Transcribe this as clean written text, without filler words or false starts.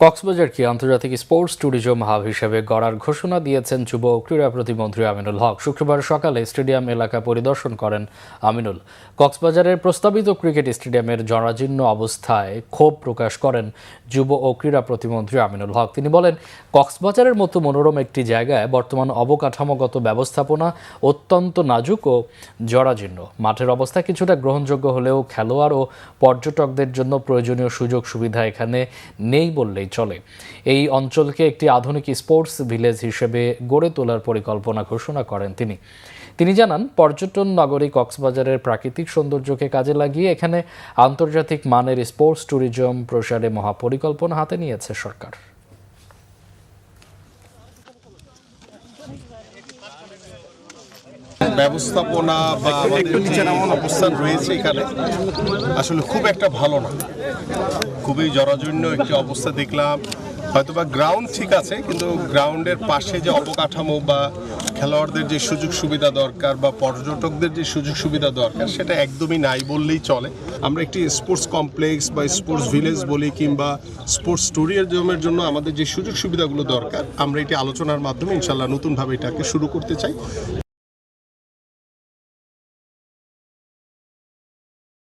কক্সবাজারকে আন্তর্জাতিক sports tourism hub হিসেবে গড়ার ঘোষণা দিয়েছেন যুব ও ক্রীড়া প্রতিমন্ত্রী আমিনুল হক। শুক্রবার সকালে স্টেডিয়াম এলাকা পরিদর্শন করেন আমিনুল। কক্সবাজারের প্রস্তাবিত ক্রিকেট স্টেডিয়ামের জরাজীর্ণ অবস্থায় ক্ষোভ প্রকাশ করেন যুব ও ক্রীড়া প্রতিমন্ত্রী আমিনুল হক। তিনি বলেন, কক্সবাজারের মতো মনোরম একটি জায়গায় বর্তমান অবকাঠামোগত ব্যবস্থাপনা অত্যন্ত নাজুক ও জরাজীর্ণ। মাঠের অবস্থা কিছুটা গ্রহণযোগ্য হলেও খেলোয়াড় ও পর্যটকদের জন্য প্রয়োজনীয় সুযোগ সুবিধা এখানে নেই বললেই চলে। এই অঞ্চলকে একটি আধুনিক স্পোর্টস ভিলেজ হিসেবে গড়ে তোলার পরিকল্পনা ঘোষণা করেন তিনি জানান, পর্যটন নগরী কক্সবাজারের প্রাকৃতিক সৌন্দর্যকে কাজে লাগিয়ে এখানে আন্তর্জাতিক মানের স্পোর্টস ট্যুরিজম প্রসারে মহাপরিকল্পনা হাতে নিয়েছে সরকার। ব্যবস্থাপনা বা আমাদের যে অবস্থান রয়েছে এখানে আসলে খুব একটা ভালো না, খুবই জরাজীর্ণ একটি অবস্থা দেখলাম। হয়তোবা গ্রাউন্ড ঠিক আছে, কিন্তু গ্রাউন্ডের পাশে যে অবকাঠামো বা খেলোয়াড়দের যে সুযোগ সুবিধা দরকার বা পর্যটকদের যে সুযোগ সুবিধা দরকার সেটা একদমই নাই বললেই চলে। আমরা একটি স্পোর্টস কমপ্লেক্স বা স্পোর্টস ভিলেজ বলি কিংবা স্পোর্টস ট্যুরিজমের জন্য আমাদের যে সুযোগ সুবিধাগুলো দরকার আমরা এটি আলোচনার মাধ্যমে ইনশাল্লাহ নতুনভাবে এটাকে শুরু করতে চাই।